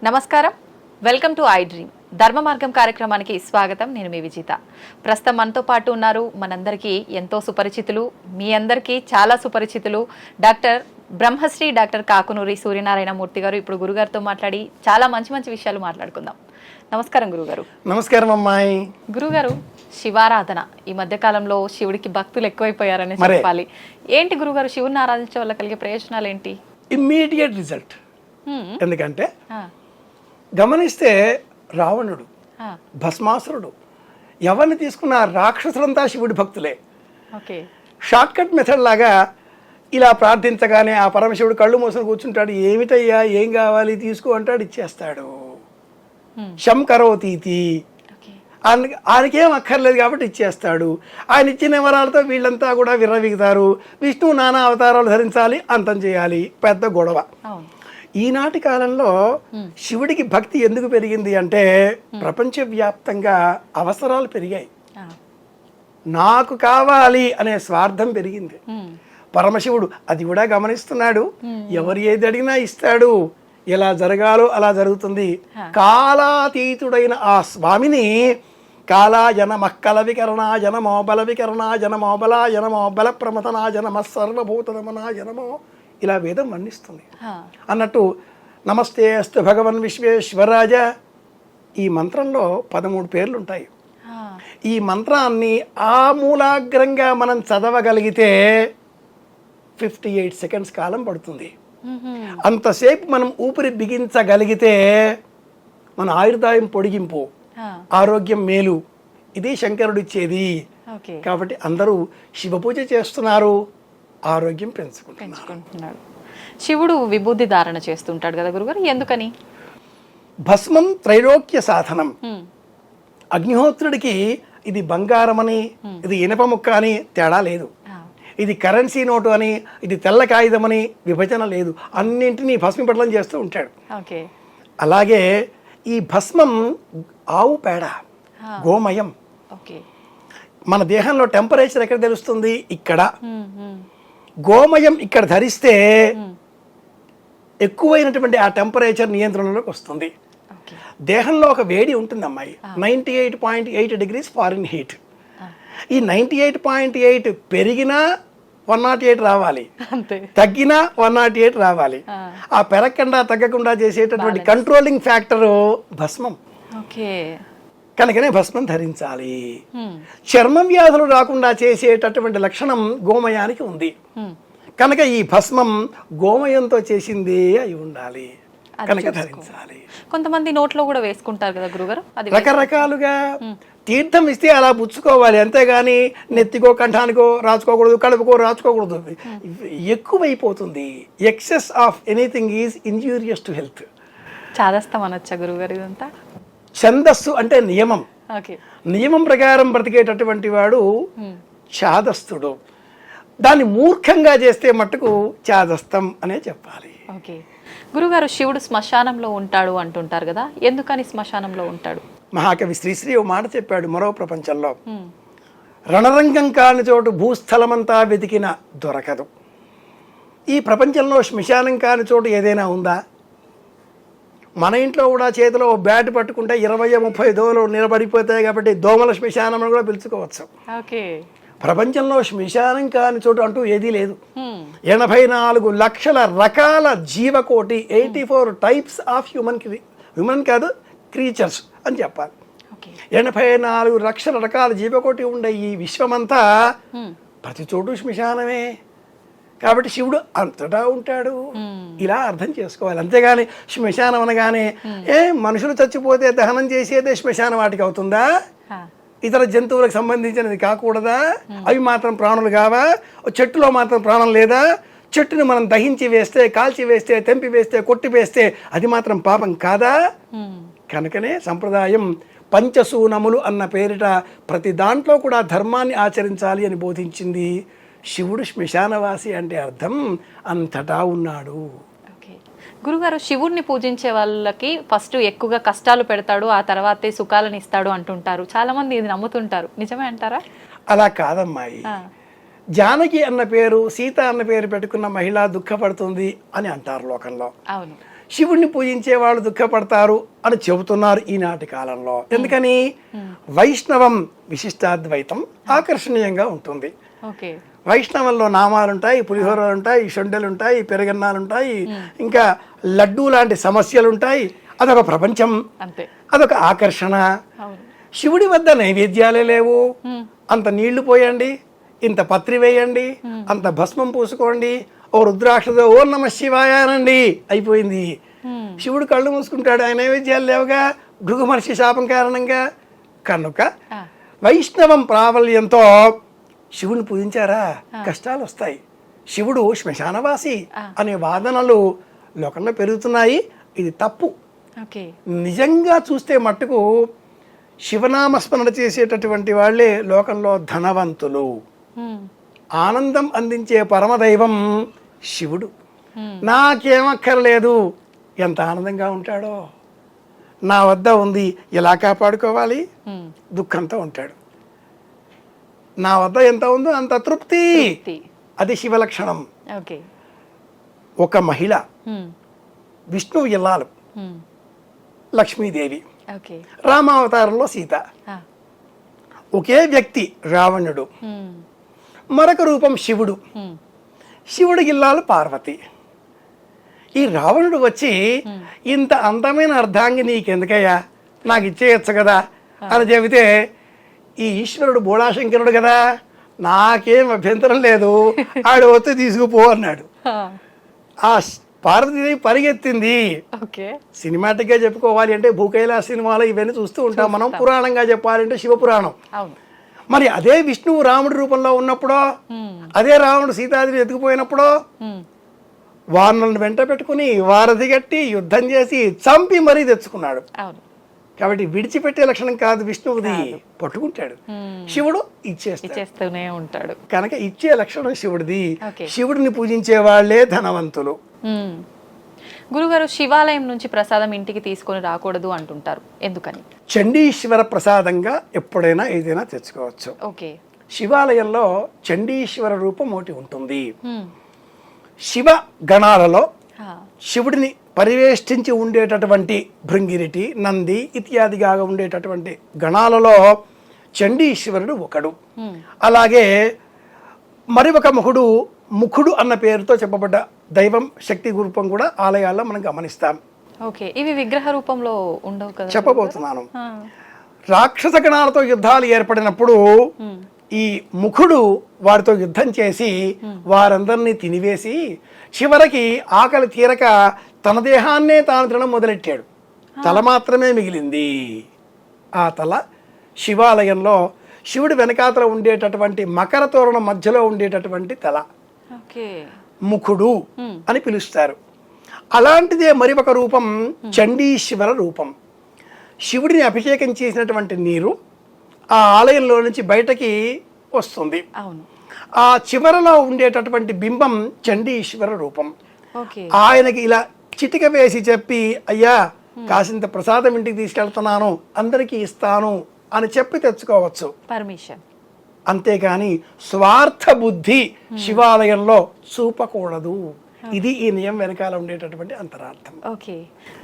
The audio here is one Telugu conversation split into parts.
నమస్కారం, వెల్కమ్ టు ఐ డ్రీమ్ ధర్మ మార్గం కార్యక్రమానికి స్వాగతం. నేను మీ విజిత. ప్రస్తుతం మనతో పాటు ఉన్నారు మనందరికీ ఎంతో సుపరిచితులు, మీ అందరికీ చాలా సుపరిచితులు డాక్టర్ బ్రహ్మశ్రీ డాక్టర్ కాకునూరి సూర్యనారాయణ మూర్తి గారు. ఇప్పుడు గురుగారితో మాట్లాడి చాలా మంచి మంచి విషయాలు మాట్లాడుకుందాం. నమస్కారం గురుగారు. నమస్కారం అమ్మాయి. గురుగారు, శివారాధన ఈ మధ్య కాలంలో శివుడికి భక్తులు ఎక్కువైపోయారని చెప్పాలి. ఏంటి గురుగారు, శివుని ఆరాధించే వల్ల కలిగే ప్రయోజనాలు ఏంటి? Immediate result. ఎందుకంటే గమనిస్తే రావణుడు, భస్మాసురుడు, ఎవరిని తీసుకున్న రాక్షసులంతా శివుడి భక్తులే. షార్ట్ కట్ మెథడ్ లాగా ఇలా ప్రార్థించగానే ఆ పరమశివుడు కళ్ళు మూసుకొని కూర్చుంటాడు. ఏమిటయ్యా, ఏం కావాలి తీసుకో అంటాడు, ఇచ్చేస్తాడు. శంకరోతీతి, ఆయనకేం అక్కర్లేదు కాబట్టి ఇచ్చేస్తాడు. ఆయన ఇచ్చిన వరాలతో వీళ్ళంతా కూడా విర్రవీగుతారు. విష్ణువు నానా అవతారాలు ధరించాలి, అంతం చేయాలి, పెద్ద గొడవ. ఈనాటి కాలంలో శివుడికి భక్తి ఎందుకు పెరిగింది అంటే ప్రపంచవ్యాప్తంగా అవసరాలు పెరిగాయి, నాకు కావాలి అనే స్వార్థం పెరిగింది. పరమశివుడు అది కూడా గమనిస్తున్నాడు. ఎవరు ఏది అడిగినా ఇస్తాడు, ఎలా జరగాలో అలా జరుగుతుంది. కాలాతీతుడైన ఆ స్వామిని కాలాజనమక్కల వికరణా జనమో బల వికరణా జనమో బల జనమో బల ప్రమతనా జనమ సర్వభూతనమనా జనమో, ఇలా వేదం వర్ణిస్తుంది. అన్నట్టు నమస్తే అస్తు భగవన్ విశ్వేశ్వరాజ, ఈ మంత్రంలో 13 పేర్లు ఉంటాయి. ఈ మంత్రాన్ని ఆమూలాగ్రంగా మనం చదవగలిగితే 58 సెకండ్స్ కాలం పడుతుంది. అంతసేపు మనం ఊపిరి బిగించగలిగితే మన ఆయుర్దాయం పొడిగింపు, ఆరోగ్యం మేలు. ఇది శంకరుడు ఇచ్చేది. కాబట్టి అందరూ శివ పూజ చేస్తున్నారు, ఆరోగ్యం పెంచుకుంటున్నారు. శివుడు విభూతి ధారణ చేస్తుంటాడు కదా గురుగారు, ఎందుకని? భస్మం త్రైలోక్య సాధనం. అగ్నిహోత్రుడికి ఇది బంగారం అని, ఇది ఇనప ముక్క అని తేడా లేదు. ఇది కరెన్సీ నోటు అని, ఇది తెల్ల కాగితం అని విభజన లేదు. అన్నింటినీ భస్మపటలం చేస్తూ ఉంటాడు. అలాగే ఈ భస్మం ఆవు పేడ, గోమయం. మన దేహంలో టెంపరేచర్ ఎక్కడ తెలుస్తుంది? ఇక్కడ. గోమయం ఇక్కడ ధరిస్తే ఎక్కువైనటువంటి ఆ టెంపరేచర్ నియంత్రణలోకి వస్తుంది. దేహంలో ఒక వేడి ఉంటుంది అమ్మాయి, 98.8 degrees ఫారెన్ హీట్. ఈ 98.8 పెరిగినా 108 రావాలి, తగ్గినా 108 రావాలి. ఆ పెరగకుండా తగ్గకుండా చేసేటటువంటి కంట్రోలింగ్ ఫ్యాక్టరు భస్మం. కనుకనే భస్మం ధరించాలి. చర్మం వ్యాధులు రాకుండా చేసేటటువంటి లక్షణం గోమయానికి ఉంది. కనుక ఈ భస్మం గోమయంతో చేసింది అయి ఉండాలి, కనుక ధరించాలి. కొంతమంది నోట్లో కూడా వేసుకుంటారు కదా గురుగారు, రకరకాలుగా. తీర్థం ఇస్తే అలా పుచ్చుకోవాలి, అంతేగాని నెత్తికో కంఠానికో రాసుకోకూడదు, కడుపుకో రాసుకోకూడదు. ఎక్కువైపోతుంది. Excess of anything is injurious to health. చాదస్తం అనొచ్చా గురుగారు ఇదంతా? ఛందస్సు అంటే నియమం. నియమం ప్రకారం బ్రతికేటటువంటి వాడు ఛాదస్తుడు. దాన్ని మూర్ఖంగా చేస్తే మట్టుకు ఛాదస్తం అనే చెప్పాలి. గురుగారు, శివుడు శ్మశానంలో ఉంటాడు అంటుంటారు కదా, ఎందుకని శ్మశానంలో ఉంటాడు? మహాకవి శ్రీశ్రీ ఓ మాట చెప్పాడు, మరో ప్రపంచంలో రణరంగం కాని చోటు భూస్థలమంతా వెతికిన దొరకదు. ఈ ప్రపంచంలో శ్మశానం కాని చోటు ఏదైనా ఉందా? మన ఇంట్లో కూడా చేతిలో బ్యాట్ పట్టుకుంటే 20-30 దోమలు నిలబడిపోతాయి. కాబట్టి దోమల శ్మశానం కూడా పిలుచుకోవచ్చు. ప్రపంచంలో శ్మశానం కాని చోటు అంటూ ఏదీ లేదు. 84 లక్షల రకాల జీవకోటి, 84 టైప్స్ ఆఫ్ హ్యూమన్ కాదు క్రీచర్స్ అని చెప్పాలి. 84 లక్షల రకాల జీవకోటి ఉండే ఈ విశ్వమంతా ప్రతి చోటు శ్మశానమే. కాబట్టి శివుడు అంతటా ఉంటాడు, ఇలా అర్థం చేసుకోవాలి. అంతేగాని శ్మశానం అనగానే మనుషులు చచ్చిపోతే దహనం చేసేదే శ్మశాన వాటికి అవుతుందా? ఇతర జంతువులకు సంబంధించినది కాకూడదా? అవి మాత్రం ప్రాణులు కావా? చెట్టులో మాత్రం ప్రాణం లేదా? చెట్టుని మనం దహించి వేస్తే, కాల్చి వేస్తే, తెంపి వేస్తే, కొట్టి వేస్తే అది మాత్రం పాపం కాదా? కనుకనే సంప్రదాయం పంచసూనములు అన్న పేరిట ప్రతి దాంట్లో కూడా ధర్మాన్ని ఆచరించాలి అని బోధించింది. శివుడు శ్మశానవాసి అంటే అర్థం అంతటా ఉన్నాడు. గురుగారు, శివుడిని పూజించే వాళ్ళకి ఫస్ట్ ఎక్కువగా కష్టాలు పెడతాడు, ఆ తర్వాతే సుఖాలను ఇస్తాడు అంటుంటారు. చాలా మంది ఇది నమ్ముతుంటారు, నిజమే అంటారా? అలా కాదమ్మాయి. జానకి అన్న పేరు, సీత అన్న పేరు పెట్టుకున్న మహిళ దుఃఖపడుతుంది అని అంటారు లోకంలో. అవును. శివుణ్ణి పూజించే వాళ్ళు దుఃఖపడతారు అని చెబుతున్నారు ఈనాటి కాలంలో. ఎందుకని? వైష్ణవం విశిష్టాద్వైతం ఆకర్షణీయంగా ఉంటుంది. ఓకే. వైష్ణవంలో నామాలుంటాయి, పులిహోరలు ఉంటాయి, షొండెలుంటాయి, పెరగన్నాలుంటాయి, ఇంకా లడ్డూ లాంటి సమస్యలు ఉంటాయి. అదొక ప్రపంచం, అంతే, అదొక ఆకర్షణ. శివుడి వద్ద నైవేద్యాలే లేవు. అంత నీళ్లు పోయండి, ఇంత పత్రి వేయండి, అంత భస్మం పూసుకోండి, ఓ రుద్రాక్షతో ఓ నమ శివాయ అనండి, అయిపోయింది. శివుడు కళ్ళు మూసుకుంటాడు, ఆయన నైవేద్యాలు లేవుగా భృగు మహర్షి శాపం కారణంగా. కనుక వైష్ణవం ప్రాబల్యంతో శివుని పూజించారా కష్టాలు వస్తాయి. శివుడు శ్మశానవాసి అనే వాదనలు లోకంలో పెరుగుతున్నాయి. ఇది తప్పు. నిజంగా చూస్తే మట్టుకు శివనామస్మరణ చేసేటటువంటి వాళ్ళే లోకంలో ధనవంతులు. ఆనందం అందించే పరమదైవం శివుడు. నాకేమక్కర్లేదు, ఎంత ఆనందంగా ఉంటాడో. నా వద్ద ఉంది, ఎలా కాపాడుకోవాలి, దుఃఖంతో ఉంటాడు. నా వద్ద ఎంత ఉందో అంత తృప్తి, అది శివలక్షణం. ఒక మహిళ, విష్ణువు ఇల్లాలు లక్ష్మీదేవి, రామావతారంలో సీత, ఒకే వ్యక్తి రావణుడు, మరొక రూపం శివుడు, శివుడి ఇల్లాలు పార్వతి. ఈ రావణుడు వచ్చి ఇంత అందమైన అర్ధాంగి నీకెందుకయ్యా, నాకు ఇచ్చేయచ్చు కదా అని చెబితే, ఈ ఈశ్వరుడు బోళాశంకరుడు కదా, నాకేం అభ్యంతరం లేదు, ఆడు వచ్చి తీసుకుపో అన్నాడు. ఆ పార్వతీదేవి పరిగెత్తింది. సినిమాటిక్ గా చెప్పుకోవాలి అంటే భూకైలాస సినిమాలో ఇవన్నీ చూస్తూ ఉంటాం మనం. పురాణంగా చెప్పాలంటే శివపురాణం. మరి అదే విష్ణువు రాముడి రూపంలో ఉన్నప్పుడో, అదే రావణుడు సీతాదేవిని ఎత్తుకుపోయినప్పుడో వానలను వెంట పెట్టుకుని వారధి గట్టి యుద్ధం చేసి చంపి మరీ తెచ్చుకున్నాడు. కాబట్టి విడిచిపెట్టే లక్షణం కాదు విష్ణువుది, పట్టుకుంటాడు. శివుడు ఇచ్చేస్తూనే ఉంటాడు. కనుక ఇచ్చే లక్షణం శివుడిది. శివుడిని పూజించే వాళ్లే ధనవంతులు. గురుగారు, శివాలయం నుంచి ప్రసాదం ఇంటికి తీసుకొని రాకూడదు అంటుంటారు, ఎందుకని? చండీశ్వర ప్రసాదంగా ఎప్పుడైనా ఏదైనా తెచ్చుకోవచ్చు. శివాలయంలో చండీశ్వర రూపం ఒకటి ఉంటుంది. శివ గణాలలో శివుడిని పరివేష్టించి ఉండేటటువంటి భృంగిరిటి, నంది ఇత్యాదిగా ఉండేటటువంటి గణాలలో చండీశ్వరుడు ఒకడు. అలాగే మరి ఒక ముఖుడు అన్న పేరుతో చెప్పబడ్డ దైవం శక్తి రూపం కూడా ఆలయాల్లో మనం గమనిస్తాం. ఇవి విగ్రహ రూపంలో ఉండవు కదా, చెప్పబోతున్నాను. రాక్షస గణాలతో యుద్ధాలు ఏర్పడినప్పుడు ఈ ముఖుడు వారితో యుద్ధం చేసి వారందరినీ తినివేసి చివరికి ఆకలి తీరక తన దేహాన్నే తాను తినడం మొదలెట్టాడు. తల మాత్రమే మిగిలింది. ఆ తల శివాలయంలో శివుడి వెనకాతల ఉండేటటువంటి మకర తోరణం మధ్యలో ఉండేటటువంటి తల ముఖుడు అని పిలుస్తారు. అలాంటిదే మరి ఒక రూపం చండీశ్వర రూపం. శివుడిని అభిషేకం చేసినటువంటి నీరు ఆ ఆలయంలో నుంచి బయటకి వస్తుంది. ఆ చివరలో ఉండేటటువంటి బింబం చండీశ్వర రూపం. ఆయనకి ఇలా చిటిక వేసి చెప్పి, అయ్యా కాసింత ప్రసాదం ఇంటికి తీసుకెళ్తున్నాను, అందరికీ ఇస్తాను అని చెప్పి తెచ్చుకోవచ్చు, పర్మిషన్. అంతేగాని స్వార్థ బుద్ధి శివాలయంలో చూపకూడదు. ఇది ఈ నియమం వెనకాల ఉండేటటువంటి అంతరార్థం.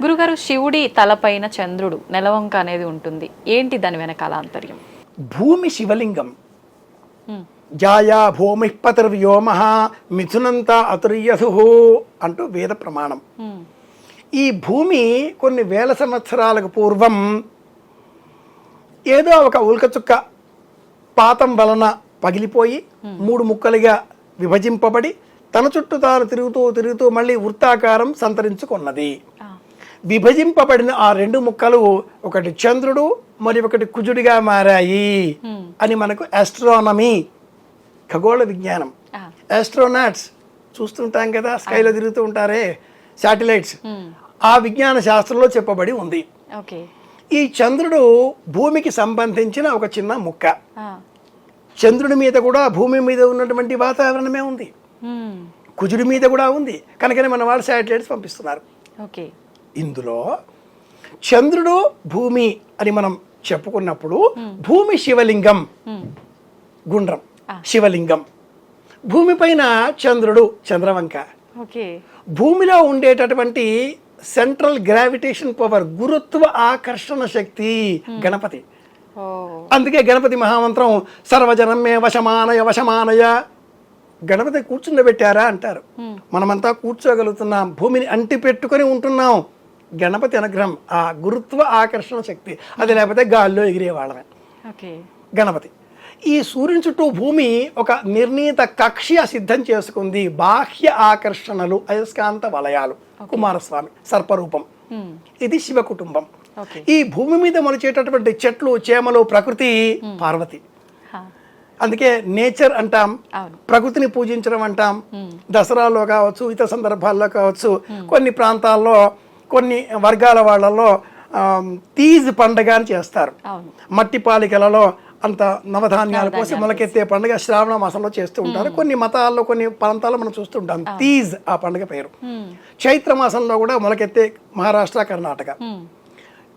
గురుగారు, శివుడి తలపైన చంద్రుడు నెలవంక అనేది ఉంటుంది, ఏంటి దాని వెనకాల ఆంతర్యం? భూమి శివలింగం. జాయా భూమి పతిర్వ్యోమ మిథునంత అతుర్యధు అంటూ వేద ప్రమాణం. ఈ భూమి కొన్ని వేల సంవత్సరాలకు పూర్వం ఏదో ఒక ఉల్కచుక్క పాతం వలన పగిలిపోయి 3 ముక్కలుగా విభజింపబడి తన చుట్టూ తాను తిరుగుతూ మళ్ళీ వృత్తాకారం సంతరించుకున్నది. విభజింపబడిన ఆ 2 ముక్కలు ఒకటి చంద్రుడు మరి ఒకటి కుజుడిగా మారాయి అని మనకు ఆస్ట్రానమీ, ఖగోళ విజ్ఞానం, ఆస్ట్రోనాట్స్ చూస్తుంటాం కదా, స్కైలో తిరుగుతూ ఉంటారే శాటిలైట్స్, ఆ విజ్ఞాన శాస్త్రంలో చెప్పబడి ఉంది. ఈ చంద్రుడు భూమికి సంబంధించిన ఒక చిన్న ముక్క. చంద్రుడి మీద కూడా భూమి మీద ఉన్నటువంటి వాతావరణమే ఉంది, కుజుడి మీద కూడా ఉంది. కనుకనే మన వాళ్ళు శాటిలైట్స్ పంపిస్తున్నారు. ఇందులో చంద్రుడు భూమి అని మనం చెప్పుకున్నప్పుడు భూమి శివలింగం, గుండ్రం శివలింగం, భూమి పైన చంద్రుడు చంద్రవంక. భూమిలో ఉండేటటువంటి సెంట్రల్ గ్రావిటేషన్ పవర్, గురుత్వ ఆకర్షణ శక్తి గణపతి. ఓ అందుకే గణపతి మహామంత్రం సర్వజనమే వశమానయ వశమానయ. గణపతి కూర్చుండబెట్టారా అంటారు. మనమంతా కూర్చోగలుగుతున్నాం, భూమిని అంటి పెట్టుకొని ఉంటున్నాం. గణపతి అనుగ్రహం, ఆ గురుత్వ ఆకర్షణ శక్తి. అది లేకపోతే గాల్లో ఎగిరేవాళ్ళమే. ఓకే. గణపతి ఈ సూర్యుని చుట్టూ భూమి ఒక నిర్ణీత కక్ష్య సిద్ధం చేసుకుంది. బాహ్య ఆకర్షణలు, అయస్కాంత వలయాలు. కుమారస్వామి సర్పరూపం. ఇది శివ కుటుంబం. ఓకే. ఈ భూమి మీద మొలిచేటటువంటి చెట్లు, చేమలు, ప్రకృతి పార్వతి. అందుకే నేచర్ అంటాం, అవును. ప్రకృతిని పూజించడం అంటాం. దసరాలో కావచ్చు, ఇతర సందర్భాల్లో కావచ్చు, కొన్ని ప్రాంతాల్లో కొన్ని వర్గాల వాళ్ళలో తీజ్ పండగ అని చేస్తారు. అవును. మట్టి పాలికలలో అంత నవధాన్యాలు పోసి మొలకెత్తే పండుగ శ్రావణ మాసంలో చేస్తూ ఉంటారు. కొన్ని మతాల్లో, కొన్ని ప్రాంతాల్లో మనం చూస్తుంటాం తీజ్ ఆ పండుగ పేరు. చైత్ర మాసంలో కూడా మొలకెత్తే మహారాష్ట్ర, కర్ణాటక.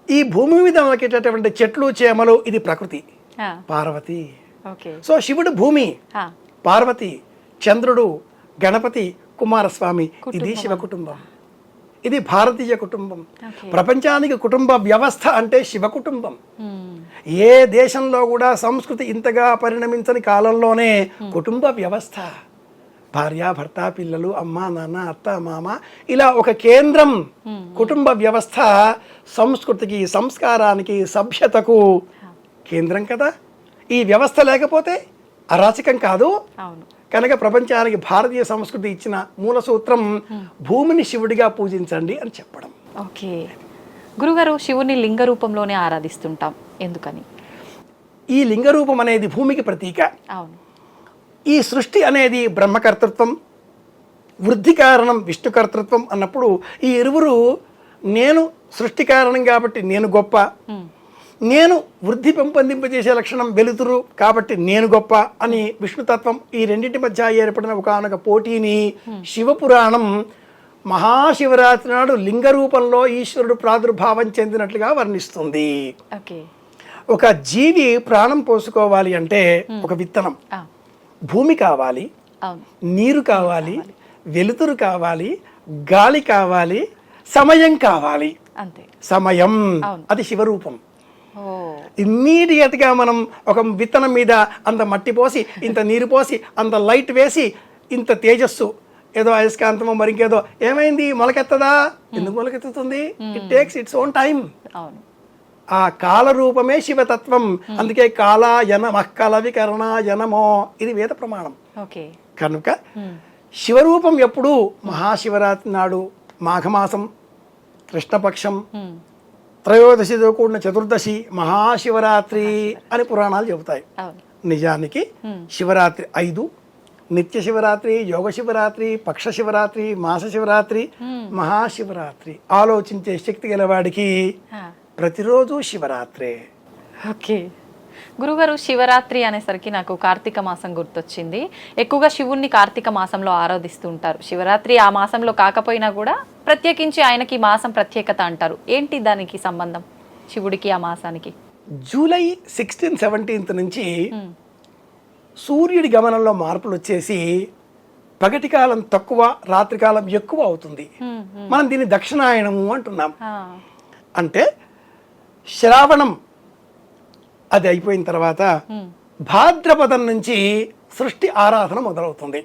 ఈ భూమి మీద మొలకెట్టేటువంటి చెట్లు, చేమలు ఇది ప్రకృతి, పార్వతి. ఓకే. సో శివుడు భూమి, పార్వతి, చంద్రుడు, గణపతి, కుమారస్వామి. ఇది శివ కుటుంబం. ఇది భారతీయ కుటుంబం. ప్రపంచానికి కుటుంబ వ్యవస్థ అంటే శివ కుటుంబం. ఏ దేశంలో కూడా సంస్కృతి ఇంతగా పరిణమించని కాలంలోనే కుటుంబ వ్యవస్థ, భార్య, భర్త, పిల్లలు, అమ్మ, నాన్న, అత్త, మామ, ఇలా ఒక కేంద్రం. కుటుంబ వ్యవస్థ సంస్కృతికి, సంస్కారానికి, సభ్యతకు కేంద్రం కదా. ఈ వ్యవస్థ లేకపోతే అరాచకం కాదు. అవును. కనుక ప్రపంచానికి భారతీయ సంస్కృతి ఇచ్చిన మూల సూత్రం భూమిని శివుడిగా పూజించండి అని చెప్పడం. ఓకే. గురుగారు, శివుని లింగ రూపంలోనే ఆరాధిస్తుంటాం, ఎందుకని? ఈ లింగ రూపం అనేది భూమికి ప్రతీక. అవును. ఈ సృష్టి అనేది బ్రహ్మకర్తృత్వం, వృద్ధి కారణం విష్ణుకర్తృత్వం అన్నప్పుడు ఈ ఇరువురు, నేను సృష్టి కారణం కాబట్టి నేను గొప్ప, నేను వృద్ధి పెంపొందింపజేసే లక్షణం వెలుతురు కాబట్టి నేను గొప్ప అని విష్ణుతత్వం, ఈ రెండింటి మధ్య ఏర్పడిన ఒకనొక పోటీని శివపురాణం మహాశివరాత్రి నాడు లింగ రూపంలో ఈశ్వరుడు ప్రాదుర్భావం చెందినట్లుగా వర్ణిస్తుంది. ఒక జీవి ప్రాణం పోసుకోవాలి అంటే ఒక విత్తనం, భూమి కావాలి, నీరు కావాలి, వెలుతురు కావాలి, గాలి కావాలి, సమయం కావాలి. సమయం అది శివరూపం. ఇమ్మీడియట్ గా మనం ఒక విత్తనం మీద అంత మట్టి పోసి, ఇంత నీరు పోసి, అంత లైట్ వేసి, ఇంత తేజస్సు, ఏదో అయస్కాంతమో మరింకేదో ఏమైంది, మొలకెత్తదా? ఎందుకు మొలకెత్తుతుంది? It takes its own time. ఆ కాల రూపమే శివతత్వం. అందుకే కాలాయన మక్కలవికరణాయనమో, ఇది వేద ప్రమాణం. కనుక శివరూపం ఎప్పుడు మహాశివరాత్రి నాడు, మాఘమాసం, కృష్ణపక్షం, త్రయోదశితో కూడిన చతుర్దశి మహాశివరాత్రి అని పురాణాలు చెబుతాయి. నిజానికి శివరాత్రి 5: నిత్య శివరాత్రి, యోగ శివరాత్రి, పక్ష శివరాత్రి, మాస శివరాత్రి, మహాశివరాత్రి. ఆలోచించే శక్తి గలవాడికి ప్రతిరోజు శివరాత్రే. ఓకే. గురుగారు, శివరాత్రి అనేసరికి నాకు కార్తీక మాసం గుర్తొచ్చింది. ఎక్కువగా శివుణ్ణి కార్తీక మాసంలో ఆరాధిస్తూ ఉంటారు. శివరాత్రి ఆ మాసంలో కాకపోయినా కూడా ప్రత్యేకించి ఆయనకి మాసం ప్రత్యేకత అంటారు. ఏంటి దానికి సంబంధం, శివుడికి ఆ మాసానికి? జూలై 16, 17 నుంచి సూర్యుడి గమనంలో మార్పులు వచ్చేసి పగటి కాలం తక్కువ, రాత్రి కాలం ఎక్కువ అవుతుంది. మనం దీన్ని దక్షిణాయనము అంటున్నాం. అంటే శ్రావణం అది అయిపోయిన తర్వాత భాద్రపదం నుంచి సృష్టి ఆరాధన మొదలవుతుంది.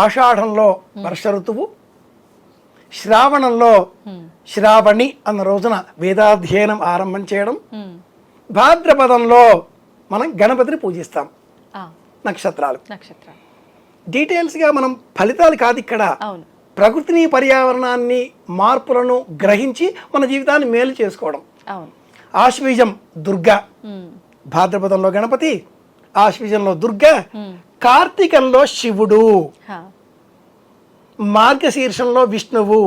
ఆషాఢంలో వర్ష ఋతువు, శ్రావణంలో శ్రావణి అన్న రోజున వేదాధ్యయనం ఆరంభం చేయడం, భాద్రపదంలో మనం గణపతిని పూజిస్తాం. నక్షత్రాలు డీటెయిల్స్గా మనం ఫలితాలు కాదు ఇక్కడ, ప్రకృతిని, పర్యావరణాన్ని, మార్పులను గ్రహించి మన జీవితాన్ని మేలు చేసుకోవడం. ఆశ్వీజం దుర్గా, భాద్రపదంలో గణపతి, ఆశ్వీజంలో దుర్గా, కార్తీకంలో శివుడు, మార్గశీర్షంలో విష్ణువు,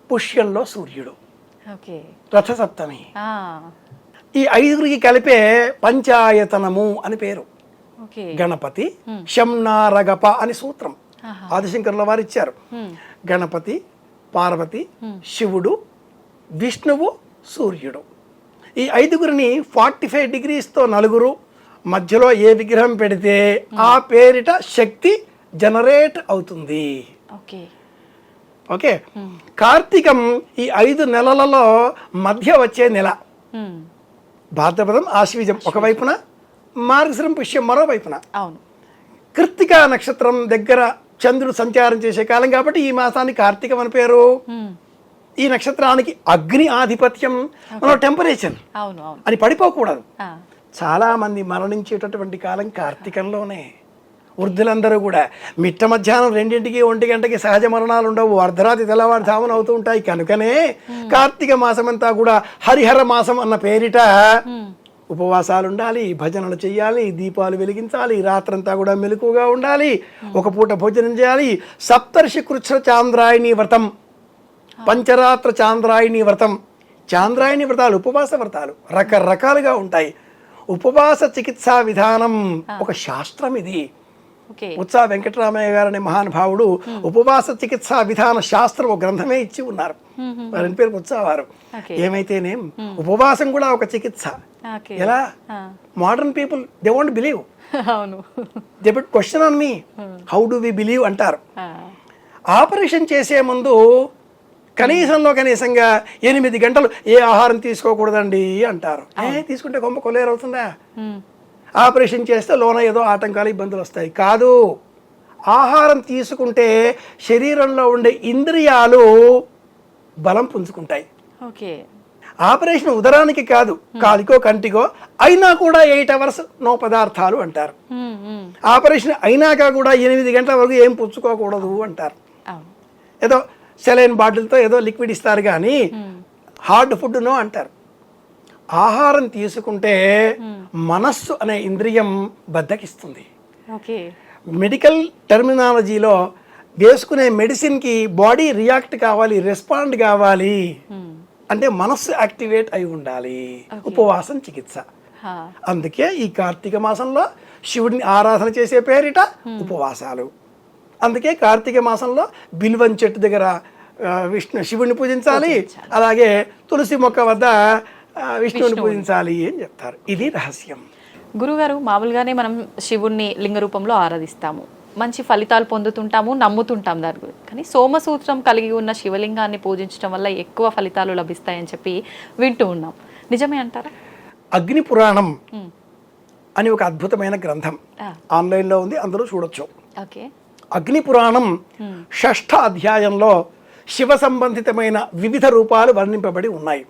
పుష్యంలో సూర్యుడు, రథసప్తమి. ఈ 5గురికి కలిపే పంచాయతనము అని పేరు. గణపతి శంనారగప అని సూత్రం ఆదిశంకరుల వారు ఇచ్చారు. గణపతి, పార్వతి, శివుడు, విష్ణువు, సూర్యుడు. ఈ 5గురిని 45 degreesతో 4 మధ్యలో ఏ విగ్రహం పెడితే ఆ పేరిట శక్తి జనరేట్ అవుతుంది. ఓకే, కార్తీకం ఈ 5 నెలలలో మధ్య వచ్చే నెల. భాద్రపదం, ఆశ్వీజం ఒకవైపున, మార్గశిరం, పుష్యం మరోవైపున. అవును. కృత్తికా నక్షత్రం దగ్గర చంద్రుడు సంచారం చేసే కాలం కాబట్టి ఈ మాసానికి కార్తీకం అని పేరు. ఈ నక్షత్రానికి అగ్ని ఆధిపత్యం, టెంపరేచర్ అవును అవును అని పడిపోకూడదు. చాలా మంది మరణించేటటువంటి కాలం కార్తీకంలోనే. వృద్ధులందరూ కూడా మిట్ట మధ్యాహ్నం 2ంటికి 1 గంటకి సహజ మరణాలు ఉండవు, అర్ధరాత్రి తెల్లవారుజామున అవుతూ ఉంటాయి. కనుకనే కార్తీక మాసం అంతా కూడా హరిహర మాసం అన్న పేరిట ఉపవాసాలు ఉండాలి, భజనలు చేయాలి, దీపాలు వెలిగించాలి, రాత్రంతా కూడా మెలకుగా ఉండాలి, ఒక పూట భోజనం చేయాలి. సప్తర్షి కృచ్ఛ చాంద్రాయణి వ్రతం, పంచరాత్ర చాంద్రాయణి వ్రతం. చాంద్రాయణి వ్రతాలు ఉపవాస వ్రతాలు రకరకాలుగా ఉంటాయి. ఉపవాస చికిత్సా విధానం ఒక శాస్త్రం ఇది. ఉత్సా వెంకటరామయ్య గారు అనే మహానుభావుడు ఉపవాస చికిత్సా విధాన శాస్త్రం ఒక గ్రంథమే ఇచ్చి ఉన్నారు. వారి పేరు ఉత్సావారు. ఏమైతేనేం ఉపవాసం కూడా ఒక చికిత్స. ఎలా modern people they won't believe, they but question on me, how do we believe అంటారు. ఆపరేషన్ చేసే ముందు కనీసంగా 8 గంటలు ఏ ఆహారం తీసుకోకూడదండి అంటారు. తీసుకుంటే కొంప కొల్లేరవుతుందా? ఆపరేషన్ చేస్తే లోన ఏదో ఆటంకాలు, ఇబ్బందులు వస్తాయి. కాదు, ఆహారం తీసుకుంటే శరీరంలో ఉండే ఇంద్రియాలు బలం పుంజుకుంటాయి. ఆపరేషన్ ఉదరానికి కాదు, కాలికో కంటికో అయినా కూడా 8 అవర్స్ నో పదార్థాలు అంటారు. ఆపరేషన్ అయినాక కూడా 8 గంటల వరకు ఏం పుచ్చుకోకూడదు అంటారు. ఏదో సెలైన్ బాటిల్తో ఏదో లిక్విడ్ ఇస్తారు కానీ హార్డ్ ఫుడ్ నో అంటారు. ఆహారం తీసుకుంటే మనస్సు అనే ఇంద్రియం బద్దకిస్తుంది. మెడికల్ టెర్మినాలజీలో వేసుకునే మెడిసిన్కి బాడీ రియాక్ట్ కావాలి, రెస్పాండ్ కావాలి అంటే మనస్సు యాక్టివేట్ అయి ఉండాలి. ఉపవాసం చికిత్స. అందుకే ఈ కార్తీక మాసంలో శివుడిని ఆరాధన చేసే పేరిట ఉపవాసాలు. అందుకే కార్తీక మాసంలో బిల్వం చెట్టు దగ్గర శివుడిని పూజించాలి, అలాగే తులసి మొక్క వద్ద విష్ణువుని పూజించాలి అని చెప్తారు. ఇది రహస్యం. గురుగారు, మామూలుగానే మనం శివుణ్ణి లింగ రూపంలో ఆరాధిస్తాము, మంచి ఫలితాలు పొందుతుంటాము, నమ్ముతుంటాం దాని గురించి. కానీ సోమసూత్రం కలిగి ఉన్న శివలింగాన్ని పూజించడం వల్ల ఎక్కువ ఫలితాలు లభిస్తాయని చెప్పి వింటూ ఉన్నాం. నిజమే అంటారా? అగ్ని పురాణం అని ఒక అద్భుతమైన గ్రంథం ఆన్లైన్లో ఉంది, అందరూ చూడొచ్చు. అగ్ని పురాణం 6వ అధ్యాయంలో శివ సంబంధితమైన వివిధ రూపాలు వర్ణింపబడి ఉన్నాయి.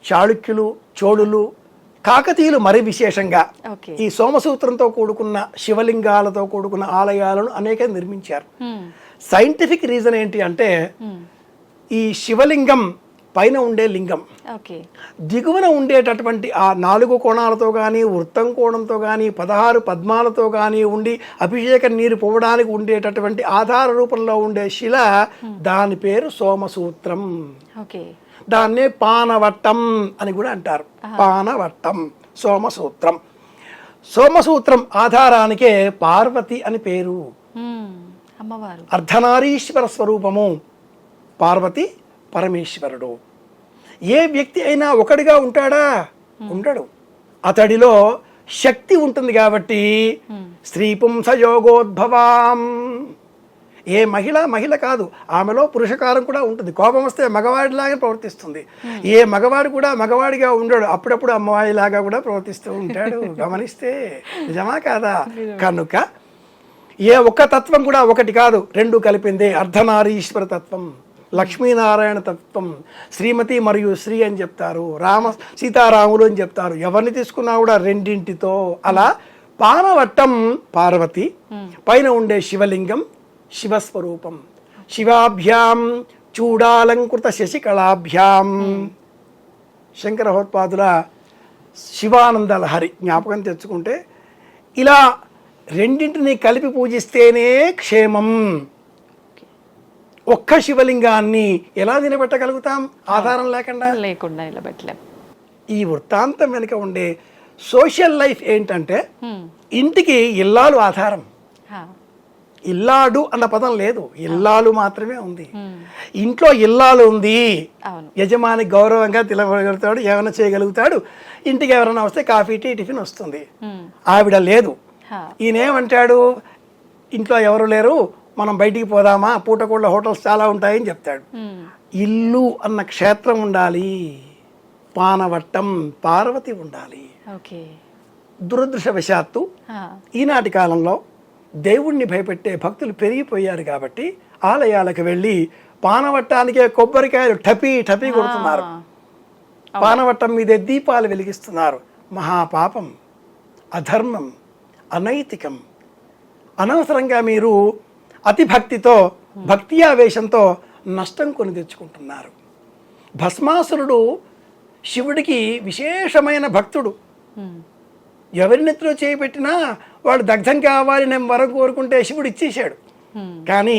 చాళుక్యులు, చోళులు, కాకతీయులు మరి విశేషంగా ఈ సోమసూత్రంతో కూడుకున్న శివలింగాలతో కూడుకున్న ఆలయాలను అనేక నిర్మించారు. సైంటిఫిక్ రీజన్ ఏంటి అంటే ఈ శివలింగం పైన ఉండే లింగం దిగువన ఉండేటటువంటి ఆ 4 కోణాలతో కానీ, వృత్తం కోణంతో కానీ, 16 పద్మాలతో కానీ ఉండి అభిషేక నీరు పోవడానికి ఉండేటటువంటి ఆధార రూపంలో ఉండే శిల, దాని పేరు సోమసూత్రం. దాన్నే పానవట్టం అని కూడా అంటారు. పానవట్టం, సోమసూత్రం. సోమసూత్రం ఆధారానికే పార్వతి అని పేరు. అర్ధనారీశ్వర స్వరూపము పార్వతి పరమేశ్వరుడు. ఏ వ్యక్తి అయినా ఒకడిగా ఉంటాడా? ఉండడు. అతడిలో శక్తి ఉంటుంది కాబట్టి స్త్రీ పుంసయోగోద్భవాం. ఏ మహిళ కాదు, ఆమెలో పురుషకారం కూడా ఉంటుంది. కోపం వస్తే మగవాడిలాగా ప్రవర్తిస్తుంది. ఏ మగవాడు కూడా మగవాడిగా ఉండడు, అప్పుడప్పుడు అమ్మవాడిలాగా కూడా ప్రవర్తిస్తూ ఉంటాడు. గమనిస్తే నిజమా కాదా? కనుక ఏ ఒక్క తత్వం కూడా ఒకటి కాదు, 2 కలిపిందే అర్ధనారీశ్వర తత్వం, లక్ష్మీనారాయణ తత్వం. శ్రీమతి మరియు శ్రీ అని చెప్తారు, సీతారాములు అని చెప్తారు. ఎవరిని తీసుకున్నా కూడా 2ంటితో. అలా పానవట్టం పార్వతి, పైన ఉండే శివలింగం శివస్వరూపం. శివాభ్యాం చూడాలంకృత శశికళాభ్యాం. శంకరహోత్పాదుల శివానంద లహరి జ్ఞాపకం తెచ్చుకుంటే ఇలా 2ంటిని కలిపి పూజిస్తేనే క్షేమం. ఒక్క శివలింగాన్ని ఎలా నిలబెట్టగలుగుతాం ఆధారం లేకుండా నిలబెట్టలేం. ఈ వృత్తాంతం వెనుక ఉండే సోషల్ లైఫ్ ఏంటంటే ఇంటికి ఇల్లాలు ఆధారం. ఇల్లాడు అన్న పదం లేదు, ఇల్లాలు మాత్రమే ఉంది. ఇంట్లో ఇల్లాలు ఉంది, యజమాని గౌరవంగా తినగలుగుతాడు, ఏమైనా చేయగలుగుతాడు. ఇంటికి ఎవరైనా వస్తే కాఫీ టీ టిఫిన్ వస్తుంది. ఆవిడ లేదు. ఈయనేమంటాడు, ఇంట్లో ఎవరు లేరు, మనం బయటికి పోదామా, పూటకోళ్ళ హోటల్స్ చాలా ఉంటాయని చెప్తాడు. ఇల్లు అన్న క్షేత్రం ఉండాలి, పానవట్టం పార్వతి ఉండాలి. ఓకే. దురదృష్టవశాత్తు ఈనాటి కాలంలో దేవుణ్ణి భయపెట్టే భక్తులు పెరిగిపోయారు కాబట్టి ఆలయాలకు వెళ్ళి పానవట్టానికే కొబ్బరికాయలు టపీ టపీ కొడుతున్నారు, పానవట్టం మీదే దీపాలు వెలిగిస్తున్నారు. మహాపాపం, అధర్మం, అనైతికం. అనవసరంగా మీరు అతి భక్తితో, భక్తి ఆవేశంతో నష్టం కొని తెచ్చుకుంటున్నారు. భస్మాసురుడు శివుడికి విశేషమైన భక్తుడు. ఎవరి నెత్తిలో చేపెట్టినా వాడు దగ్ధం కావాలి నేను వరం కోరుకుంటే శివుడు ఇచ్చేశాడు. కానీ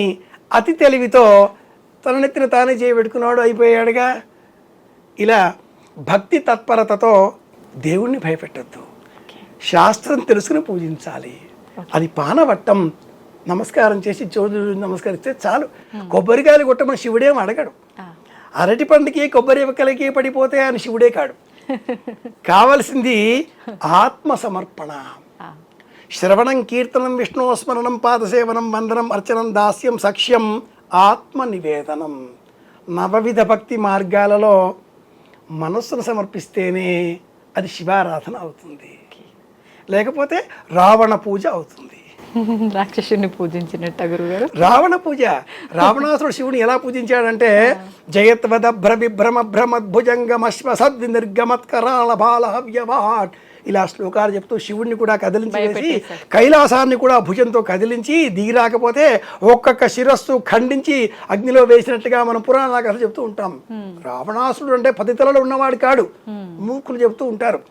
అతి తెలివితో తన నెత్తిన తానే చేయబెట్టుకున్నాడు, అయిపోయాడుగా. ఇలా భక్తి తత్పరతతో దేవుణ్ణి భయపెట్టద్దు, శాస్త్రం తెలుసుకుని పూజించాలి. అది పానవట్టం నమస్కారం చేసి చోదరుడు నమస్కరిస్తే చాలు. కొబ్బరికాయలు కొట్టమని శివుడేం అడగడు. అరటి పండుకి కొబ్బరి ఒక్కలకి పడిపోతే ఆయన శివుడే కాడు. కావలసింది ఆత్మ సమర్పణ. శ్రవణం, కీర్తనం, విష్ణుస్మరణం, పాదసేవనం, వందనం, అర్చనం, దాస్యం, సఖ్యం, ఆత్మ నివేదనం. నవవిధ భక్తి మార్గాలలో మనస్సును సమర్పిస్తేనే అది శివారాధన అవుతుంది, లేకపోతే రావణ పూజ అవుతుంది. రాక్షసుని పూజించినట్ట గురుగారు. రావణ పూజ, రావణాసురుడు శివుని ఎలా పూజించాడంటే జయత్వద భ్రవిభ్రమ భ్రమద్భుజంగమశ్వ సద్వి నిర్గమత్కరాళ బాల హవ్యవాట్ ఇలా శ్లోకాలు చెప్తూ శివుణ్ణి కూడా కదిలించి కైలాసాన్ని కూడా భుజంతో కదిలించి దిగిరాకపోతే ఒక్కొక్క శిరస్సు ఖండించి అగ్నిలో వేసినట్టుగా మనం పురాణ కథ చెప్తూ ఉంటాం. రావణాసురుడు అంటే 10 తలలు ఉన్నవాడు కాడు, మూకులు చెప్తూ ఉంటారు.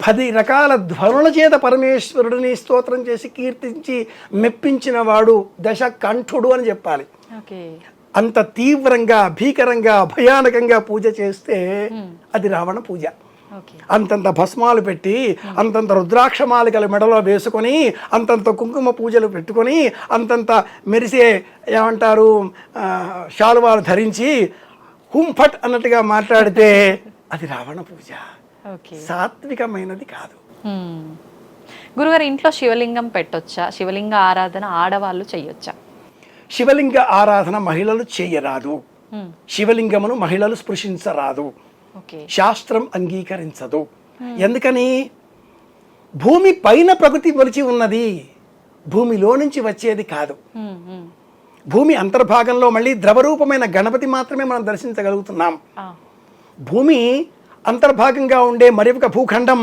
10 రకాల ధ్వనుల చేత పరమేశ్వరుడిని స్తోత్రం చేసి కీర్తించి మెప్పించిన వాడు దశకంఠుడు అని చెప్పాలి. అంత తీవ్రంగా, భీకరంగా, భయానకంగా పూజ చేస్తే అది రావణ పూజ. అంతంత భస్మాలు పెట్టి, అంతంత రుద్రాక్షమాలికల మెడలో వేసుకొని, అంతంత కుంకుమ పూజలు పెట్టుకొని, అంతంత మెరిసే ఏమంటారు శాలువాలు ధరించి హుంఫట్ అన్నట్టుగా మాట్లాడితే అది రావణ పూజ, సాత్వికమైనది కాదు. గురుగారు, ఇంట్లో శివలింగం పెట్టొచ్చా? శివలింగ ఆరాధన ఆడవాళ్ళు చెయ్యొచ్చా? శివలింగ ఆరాధన మహిళలు చేయరాదు. శివలింగమును మహిళలు స్పృశించరాదు, శాస్త్రం అంగీకరించదు. ఎందుకని? భూమి పైన ప్రకృతి మొలిచి ఉన్నది, భూమిలో నుంచి వచ్చేది కాదు. భూమి అంతర్భాగంలో మళ్ళీ ద్రవరూపమైన గణపతి మాత్రమే మనం దర్శించగలుగుతున్నాం. భూమి అంతర్భాగంగా ఉండే మరి ఒక భూఖండం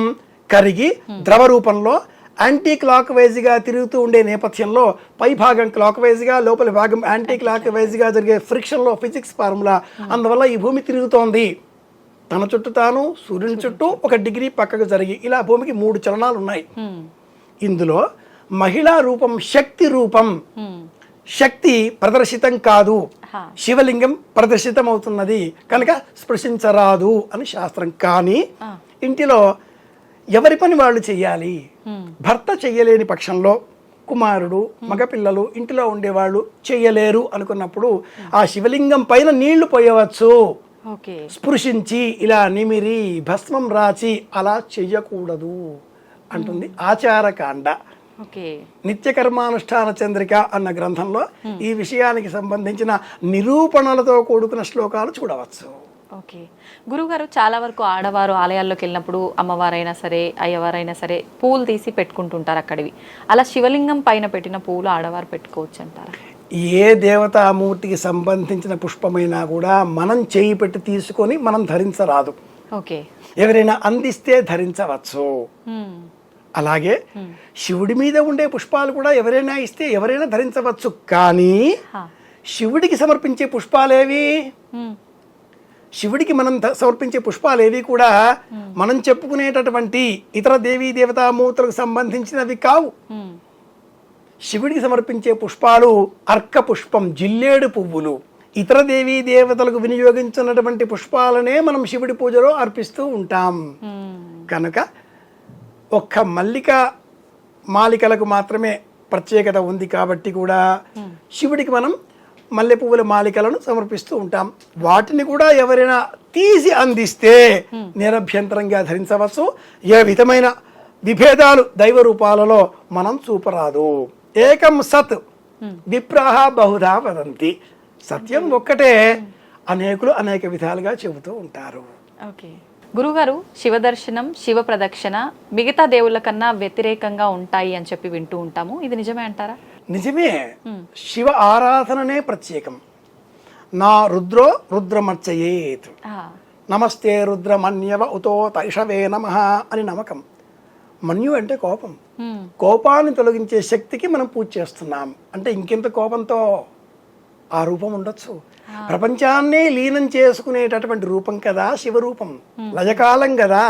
కరిగి ద్రవ రూపంలో యాంటీ క్లాక్ వైజ్గా తిరుగుతూ ఉండే నేపథ్యంలో పై భాగం క్లాక్ వైజ్గా, లోపలి భాగం యాంటీ క్లాక్ వైజ్గా జరిగే ఫ్రిక్షన్లో ఫిజిక్స్ ఫార్ములా. అందువల్ల ఈ భూమి తిరుగుతోంది. తన చుట్టూ తాను, సూర్యుని చుట్టూ 1 డిగ్రీ పక్కకు జరిగి ఇలా భూమికి 3 చలనాలు ఉన్నాయి. ఇందులో మహిళా రూపం శక్తి రూపం. శక్తి ప్రదర్శితం కాదు, శివలింగం ప్రదర్శితం అవుతున్నది కనుక స్పృశించరాదు అని శాస్త్రం. కానీ ఇంటిలో ఎవరి పని వాళ్ళు చెయ్యాలి. భర్త చెయ్యలేని పక్షంలో కుమారుడు, మగపిల్లలు, ఇంటిలో ఉండేవాళ్ళు చెయ్యలేరు అనుకున్నప్పుడు ఆ శివలింగం పైన నీళ్లు పోయవచ్చు. స్పృశించి ఇలా నిమిరి భస్మం రాచి అలా చెయ్యకూడదు అంటుంది ఆచారకాండ. నిత్యకర్మానుష్ఠాన చంద్రిక అన్న గ్రంథంలో ఈ విషయానికి సంబంధించిన నిరూపణలతో కూడుకున్న శ్లోకాలు చూడవచ్చు. ఓకే గురుగారు, చాలా వరకు ఆడవారు ఆలయాల్లోకి వెళ్ళినప్పుడు అమ్మవారైనా సరే అయ్యవారైనా సరే పూలు తీసి పెట్టుకుంటుంటారు అక్కడివి. అలా శివలింగం పైన పెట్టిన పూలు ఆడవారు పెట్టుకోవచ్చు అంటారా? ఏ దేవతామూర్తికి సంబంధించిన పుష్పమైనా కూడా మనం చేయి పెట్టి తీసుకొని మనం ధరించరాదు. ఓకే, ఎవరైనా అందిస్తే ధరించవచ్చు. అలాగే శివుడి మీద ఉండే పుష్పాలు కూడా ఎవరైనా ఇస్తే ఎవరైనా ధరించవచ్చు. కానీ శివుడికి సమర్పించే పుష్పాలేవి, శివుడికి మనం సమర్పించే పుష్పాలేవి కూడా మనం చెప్పుకునేటటువంటి ఇతర దేవీ దేవతామూర్తులకు సంబంధించినవి కావు. శివుడికి సమర్పించే పుష్పాలు అర్క పుష్పం, జిల్లేడు పువ్వులు. ఇతర దేవీ దేవతలకు వినియోగించినటువంటి పుష్పాలనే మనం శివుడి పూజలో అర్పిస్తూ ఉంటాం. కనుక ఒక్క మల్లిక మాలికలకు మాత్రమే ప్రత్యేకత ఉంది కాబట్టి కూడా శివుడికి మనం మల్లె పువ్వుల మాలికలను సమర్పిస్తూ ఉంటాం. వాటిని కూడా ఎవరైనా తీసి అందిస్తే నిరభ్యంతరంగా ధరించవచ్చు. ఏ విధమైన విభేదాలు దైవ రూపాలలో మనం చూపరాదు. ఏకం సత్ విప్రాహ బహుధా వదంతి. సత్యం ఒక్కటే, అనేకులు అనేక విధాలుగా చెబుతూ ఉంటారు. ఓకే గురుగారు, శివ దర్శనం, శివ ప్రదక్షిణ మిగతా దేవుళ్ళ కన్నా వ్యతిరేకంగా ఉంటాయి అని చెప్పి వింటూ ఉంటాము. ఇది నిజమే అంటారా? నిజమే. శివ ఆరాధననే ప్రత్యేకం. నా రుద్రో రుద్రమర్చయేత్, నమస్తే రుద్రమన్యవ ఉతో తైషవే నమః అని నమ్మకం. మన్యు అంటే కోపం. కోపాన్ని తొలగించే శక్తికి మనం పూజ చేస్తున్నాం అంటే ఇంకెంత కోపంతో ఆ రూపం ఉండొచ్చు. ప్రపంచాన్నే లీనం చేసుకునేటటువంటి రూపం కదా శివరూపం. లయకాలం కదా.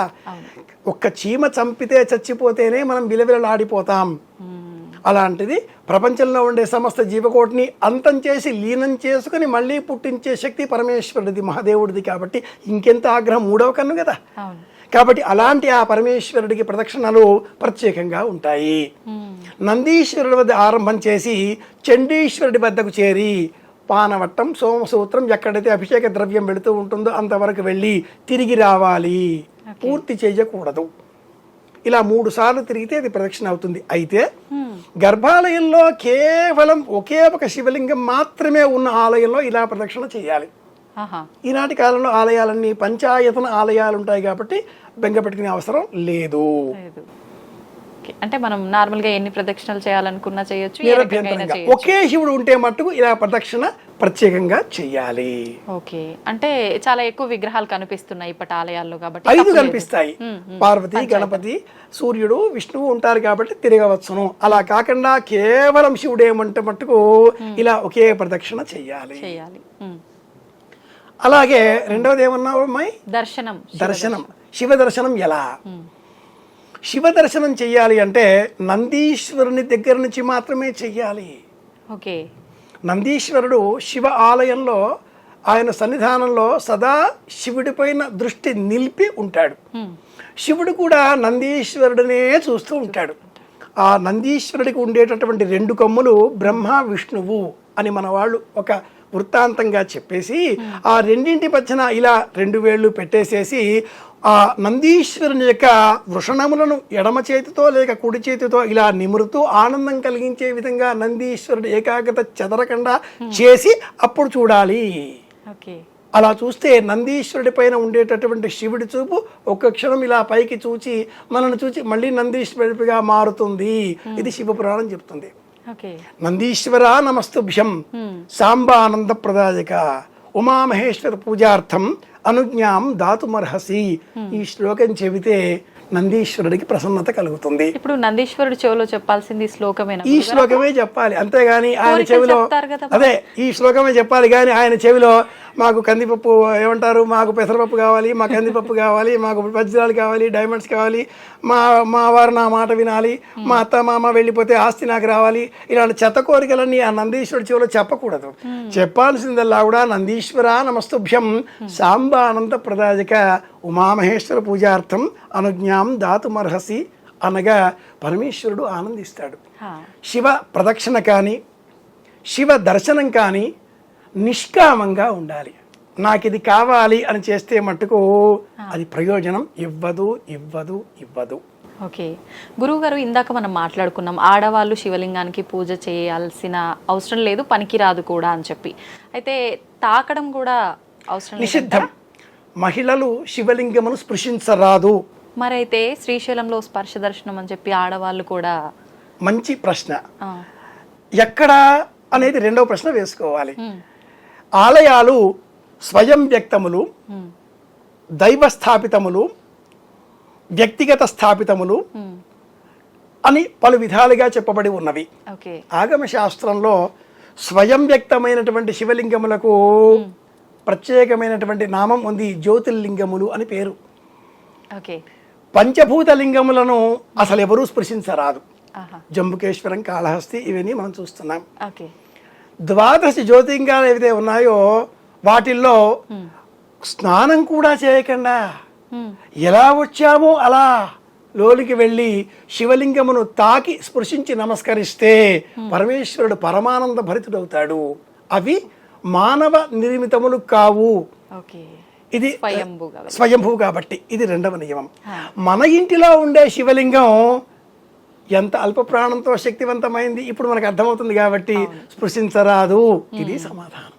ఒక్క చీమ చంపితే చచ్చిపోతేనే మనం విలవిలలాడిపోతాం. అలాంటిది ప్రపంచంలో ఉండే సమస్త జీవకోటిని అంతం చేసి లీనం చేసుకుని మళ్ళీ పుట్టించే శక్తి పరమేశ్వరుడిది, మహాదేవుడిది. కాబట్టి ఇంకెంత ఆగ్రహం, మూడవ కన్ను కదా. కాబట్టి అలాంటి ఆ పరమేశ్వరుడికి ప్రదక్షిణలు ప్రత్యేకంగా ఉంటాయి. నందీశ్వరుడి వద్ద ఆరంభం చేసి చండీశ్వరుడి వద్దకు చేరి పానవట్టం, సోమసూత్రం, ఎక్కడైతే అభిషేక ద్రవ్యం వెళుతూ ఉంటుందో అంతవరకు వెళ్ళి తిరిగి రావాలి. పూర్తి చేయకూడదు. ఇలా 3 సార్లు తిరిగితే అది ప్రదక్షిణ అవుతుంది. అయితే గర్భాలయంలో కేవలం ఒకే ఒక శివలింగం మాత్రమే ఉన్న ఆలయంలో ఇలా ప్రదక్షిణ చేయాలి. ఈనాటి కాలంలో ఆలయాలన్నీ పంచాయతన ఆలయాలు ఉంటాయి కాబట్టి బెంగ పెట్టుకునే అవసరం లేదు. అంటే మనం నార్మల్ గా ఎన్ని ప్రదక్షిణలు చేయాలనుకున్నా చేయొచ్చు. ఒకే శివుడు ఉంటే మట్టుకు ఇలా ప్రదక్షిణ ప్రత్యేకంగా చెయ్యాలి. ఓకే, అంటే చాలా ఎక్కువ విగ్రహాలు కనిపిస్తున్నాయి ఇప్పటి ఆలయాల్లో కాబట్టి 5 కనిపిస్తాయి. పార్వతి, గణపతి, సూర్యుడు, విష్ణువు ఉంటారు కాబట్టి తిరగవచ్చును. అలా కాకుండా కేవలం శివుడు ఏమంటే మట్టుకు ఇలా ఒకే ప్రదక్షిణ చెయ్యాలి. అలాగే రెండవది ఏమన్నావు అమ్మాయి? దర్శనం. శివ దర్శనం ఎలా? శివ దర్శనం చెయ్యాలి అంటే నందీశ్వరుని దగ్గర నుంచి మాత్రమే చెయ్యాలి. ఓకే. నందీశ్వరుడు శివ ఆలయంలో ఆయన సన్నిధానంలో సదా శివుడిపైన దృష్టి నిలిపి ఉంటాడు. శివుడు కూడా నందీశ్వరుడినే చూస్తూ ఉంటాడు. ఆ నందీశ్వరుడికి ఉండేటటువంటి 2 కొమ్ములు బ్రహ్మ, విష్ణువు అని మన వాళ్ళు ఒక వృత్తాంతంగా చెప్పేసి ఆ రెండింటి మధ్యన ఇలా 2 వేళ్ళు పెట్టేసేసి ఆ నందీశ్వరుని యొక్క వృషణములను ఎడమ చేతితో లేక కుడి చేతితో ఇలా నిమురుతూ ఆనందం కలిగించే విధంగా నందీశ్వరుడు ఏకాగ్రత చెదరకుండా చేసి అప్పుడు చూడాలి. అలా చూస్తే నందీశ్వరుడి పైన ఉండేటటువంటి శివుడి చూపు ఒక్క క్షణం ఇలా పైకి చూచి మనల్ని చూచి మళ్ళీ నందీశ్వరుడిగా మారుతుంది. ఇది శివపురాణం చెప్తుంది. నందీశ్వర నమస్తుభ్యం సాంబానంద ప్రదాయక ఉమామహేశ్వర పూజార్థం అనుజ్ఞాం దాతుమర్హసి. ఈ శ్లోకం చెబితే నందీశ్వరుడికి ప్రసన్నత కలుగుతుంది. ఇప్పుడు నందీశ్వరుడి చెవిలో చెప్పాల్సింది శ్లోకమేనా? ఈ శ్లోకమే చెప్పాలి, అంతేగాని ఆయన చెవిలో అదే ఈ శ్లోకమే చెప్పాలి. కానీ ఆయన చెవిలో మాకు కందిపప్పు ఏమంటారు, మాకు పెసరపప్పు కావాలి, మా కందిపప్పు కావాలి, మాకు వజ్రాలు కావాలి, డైమండ్స్ కావాలి, మా వారు నా మాట వినాలి, మా అత్త మామ వెళ్ళిపోతే ఆస్తి నాకు రావాలి, ఇలాంటి చెత్త కోరికలన్నీ ఆ నందీశ్వరుడి చెవిలో చెప్పకూడదు. చెప్పాల్సిందల్లా కూడా నందీశ్వర నమస్తుభ్యం సాంబానంద ప్రదాయక ఉమామహేశ్వర పూజార్థం అనుజ్ఞాం దాతుమర్హసి అనగా పరమేశ్వరుడు ఆనందిస్తాడు. శివ ప్రదక్షిణ కానీ శివ దర్శనం కానీ నిష్కామంగా ఉండాలి. నాకు ఇది కావాలి అని చేస్తే మట్టుకు అది ప్రయోజనం ఇవ్వదు. ఓకే గురువు గారు, ఇందాక మనం మాట్లాడుకున్నాం ఆడవాళ్ళు శివలింగానికి పూజ చేయాల్సిన అవసరం లేదు, పనికిరాదు కూడా అని చెప్పి. అయితే తాకడం కూడా అవసరం నిషిద్ధం. మహిళలు శివలింగమును స్పృశించరాదు. మరైతే శ్రీశైలంలో స్పర్శ దర్శనం అని చెప్పి ఆడవాళ్ళు కూడా? మంచి ప్రశ్న. ఎక్కడ అనేది రెండవ ప్రశ్న వేసుకోవాలి. ఆలయాలు స్వయం వ్యక్తములు, దైవ స్థాపితములు, వ్యక్తిగత స్థాపితములు అని పలు విధాలుగా చెప్పబడి ఉన్నవి. ఆగమ శాస్త్రంలో స్వయం వ్యక్తమైనటువంటి శివలింగములకు ప్రత్యేకమైనటువంటి నామం ఉంది, జ్యోతిర్లింగములు అని పేరు. పంచభూత లింగములను అసలు ఎవరూ స్పృశించరాదు. జంబుకేశ్వరం, కాళహస్తి ఇవన్నీ మనం చూస్తున్నాం. 12 జ్యోతిర్లింగాలు ఏవైతే ఉన్నాయో వాటిల్లో స్నానం కూడా చేయకుండా ఎలా వచ్చామో అలా లోనికి వెళ్ళి శివలింగమును తాకి స్పృశించి నమస్కరిస్తే పరమేశ్వరుడు పరమానంద భరితుడవుతాడు. అవి మానవ నిర్మితములు కావు. ఇది స్వయంభూ కాబట్టి ఇది రెండవ నియమం. మన ఇంటిలో ఉండే శివలింగం ఎంత అల్ప ప్రాణంతో శక్తివంతమైంది ఇప్పుడు మనకు అర్థమవుతుంది కాబట్టి స్పృశించరాదు ఇది సమాధానం.